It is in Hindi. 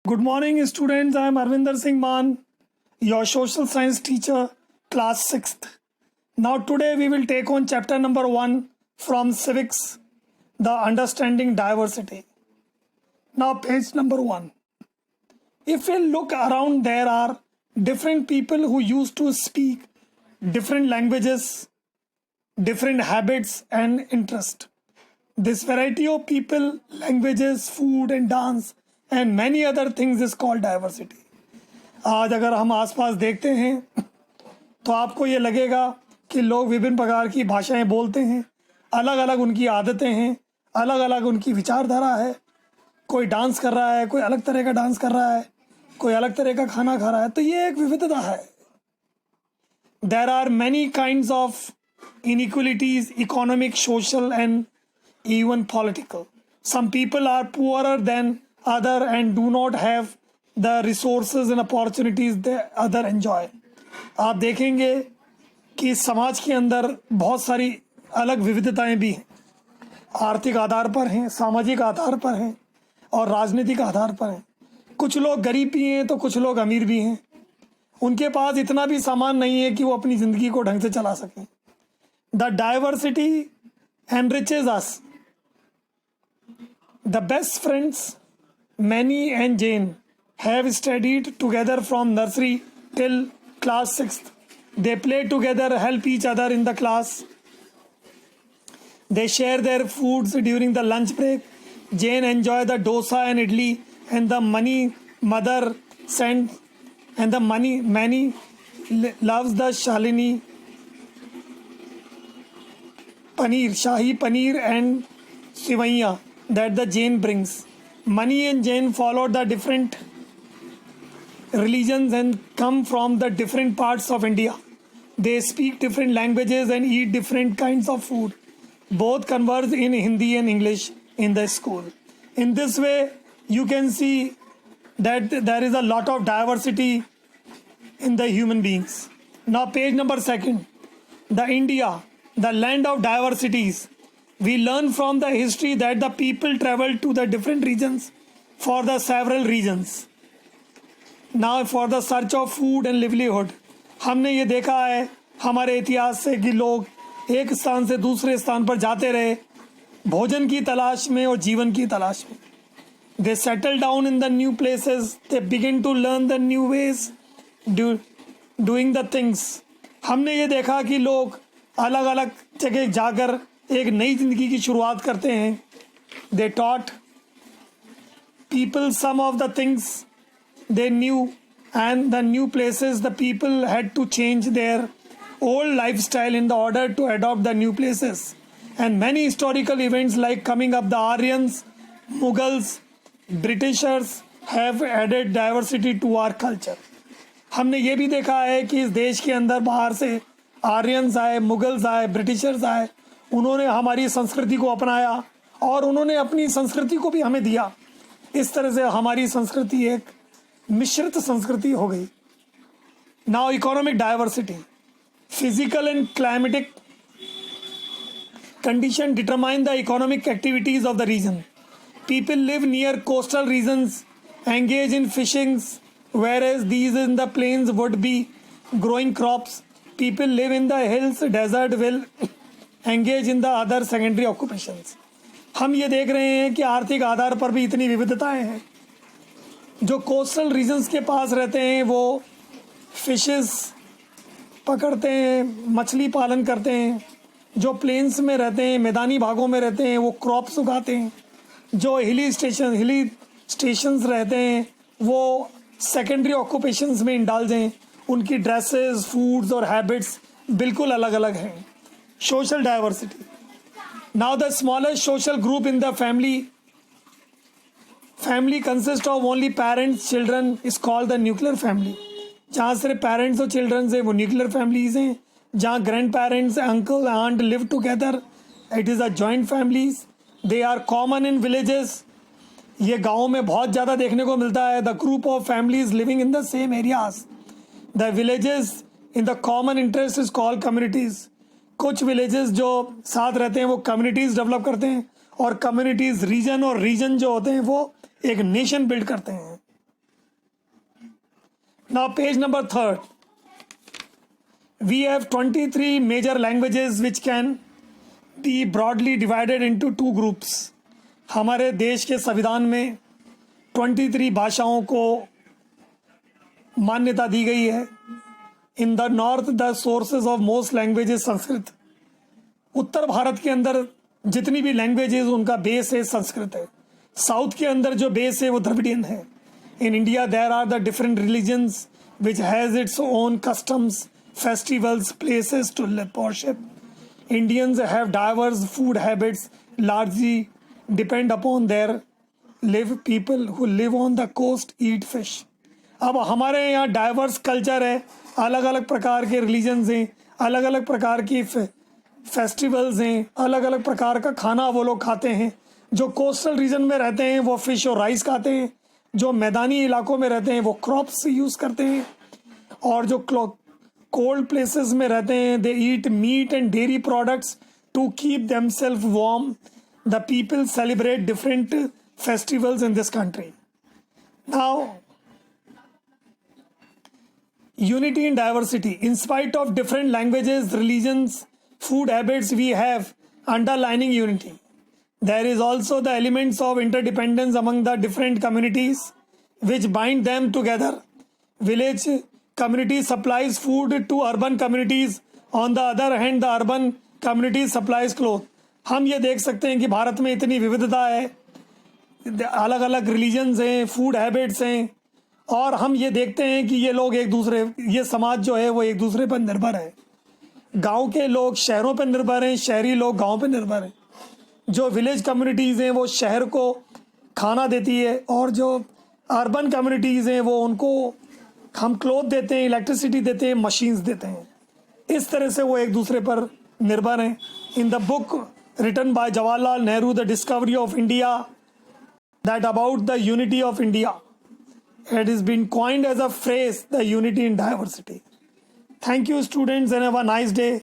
Good morning, students. I am Arvinder Singh Maan, your social science teacher, class 6th. Now, today we will take on chapter number 1 from civics, the understanding diversity. Now, page number 1. If we look around, there are different people who used to speak different languages, different habits and interest. This variety of people, languages, food and dance and many other things is called diversity. आज अगर हम आसपास देखते हैं तो आपको ये लगेगा कि लोग विभिन्न प्रकार की भाषाएं बोलते हैं, अलग अलग उनकी आदतें हैं, अलग अलग उनकी विचारधारा है. कोई डांस कर रहा है, कोई अलग तरह का डांस कर रहा है, कोई अलग तरह का खाना खा रहा है. तो ये एक विविधता है. There are many kinds of inequalities, economic, social and even political. Some people are poorer than other and do not have the resources and opportunities that other enjoy. आप देखेंगे कि समाज के अंदर बहुत सारी अलग विविधताएं भी हैं. आर्थिक आधार पर हैं, सामाजिक आधार पर हैं और राजनीतिक आधार पर हैं. कुछ लोग गरीब भी हैं तो कुछ लोग अमीर भी हैं. उनके पास इतना भी सामान नहीं है कि वो अपनी ज़िंदगी को ढंग से चला सकें. The diversity enriches us. The best friends, Manny and Jane, have studied together from nursery till class 6th. They play together, help each other in the class. They share their foods during the lunch break. Jane enjoys the dosa and idli and the mother sent and the Manny loves the Shalini paneer, Shahi paneer and sivaiya that the Jane brings. Manny and Jane follow the different religions and come from the different parts of India. They speak different languages and eat different kinds of food. Both converse in Hindi and English in the school. In this way, you can see that there is a lot of diversity in the human beings. Now, page number 2. The India, the land of diversities. We learn from the history that the people traveled to the different regions for the several reasons. Now for the search of food and livelihood. हमने ये देखा है हमारे इतिहास से कि लोग एक स्थान से दूसरे स्थान पर जाते रहे भोजन की तलाश में और जीवन की तलाश में. They settle down in the new places. They begin to learn the new ways doing the things. हमने ये देखा कि लोग अलग अलग जगह जाकर एक नई जिंदगी की शुरुआत करते हैं. They taught people some of the things they knew and the new places the people had to change their old lifestyle in the order to adopt the new places. And many historical events like coming up the Aryans, Mughals, Britishers have added diversity to our culture. हमने ये भी देखा है कि इस देश के अंदर बाहर से आर्यंस आए, मुगल्स आए, ब्रिटिशर्स आए. उन्होंने हमारी संस्कृति को अपनाया और उन्होंने अपनी संस्कृति को भी हमें दिया. इस तरह से हमारी संस्कृति एक मिश्रित संस्कृति हो गई. Now economic diversity. Physical and climatic condition determine the economic activities of the region. People live near coastal regions, engage in fishing, whereas these in the plains would be growing crops. People live in the hills, desert will engage in the other secondary occupations. हम ये देख रहे हैं कि आर्थिक आधार पर भी इतनी विविधताएं हैं. जो कोस्टल रीजन्स के पास रहते हैं वो फिशेस पकड़ते हैं, मछली पालन करते हैं. जो प्लेन्स में रहते हैं, मैदानी भागों में रहते हैं, वो क्रॉप्स उगाते हैं. जो हिली स्टेशंस रहते हैं वो सेकेंडरी ऑक्यूपेशंस में इंडल्ज हैं. उनकी ड्रेसेस, फूड्स और हैबिट्स बिल्कुल अलग अलग हैं. Social diversity. Now the smallest social group in the family consist of only parents children is called the nuclear family. जहाँ सिर्फ पेरेंट्स और चिल्ड्रन है वो न्यूक्लियर फैमिलीज हैं. जहाँ grandparents, uncle, aunt live together, it is a joint families. They are common in villages. ये गाँव में बहुत ज़्यादा देखने को मिलता है. The group of families living in the same areas. The villages in the common interest is called communities. कुछ विलेजेस जो साथ रहते हैं वो कम्युनिटीज़ डेवलप करते हैं और कम्युनिटीज़ रीजन, और रीजन जो होते हैं वो एक नेशन बिल्ड करते हैं. Now, page number 3. We have 23 major languages which can be broadly divided into two groups. हमारे देश के संविधान में 23 भाषाओं को मान्यता दी गई है. In the north the sources of most languages Sanskrit. उत्तर भारत के अंदर जितनी भी लैंग्वेजेस उनका बेस है संस्कृत है. साउथ के अंदर जो बेस है वो द्रविडियन है. In India there are the different religions which has its own customs, festivals, places to worship. Indians have diverse food habits, largely depend upon their live. People who live on the coast eat fish. अब हमारे यहाँ डाइवर्स कल्चर है, अलग अलग प्रकार के रिलीजन्स हैं, अलग अलग प्रकार की फेस्टिवल्स हैं, अलग अलग प्रकार का खाना वो लोग खाते हैं. जो कोस्टल रीजन में रहते हैं वो फिश और राइस खाते हैं. जो मैदानी इलाकों में रहते हैं वो क्रॉप्स यूज़ करते हैं. और जो कोल्ड प्लेसेस में रहते हैं they eat meat and dairy products to keep themselves warm. The people celebrate different festivals in this country. Now unity in diversity. In spite of different languages, religions, food habits, we have underlying unity. There is also the elements of interdependence among the different communities which bind them together. Village community supplies food to urban communities. On the other hand, the urban community supplies clothes. हम ये देख सकते हैं कि भारत में इतनी विविधता है, अलग अलग रिलीजन्स हैं, फूड हैबिट्स हैं, और हम ये देखते हैं कि ये लोग एक दूसरे, ये समाज जो है वो एक दूसरे पर निर्भर है. गांव के लोग शहरों पर निर्भर हैं, शहरी लोग गांव पर निर्भर हैं. जो विलेज कम्युनिटीज़ हैं वो शहर को खाना देती है, और जो अर्बन कम्युनिटीज़ हैं वो उनको हम क्लोथ देते हैं, इलेक्ट्रिसिटी देते हैं, मशीन्स देते हैं. इस तरह से वो एक दूसरे पर निर्भर हैं. In the book written by Jawaharlal Nehru, the discovery of India, that about the unity of India, it has been coined as a phrase, the unity in diversity. Thank you, students, and have a nice day.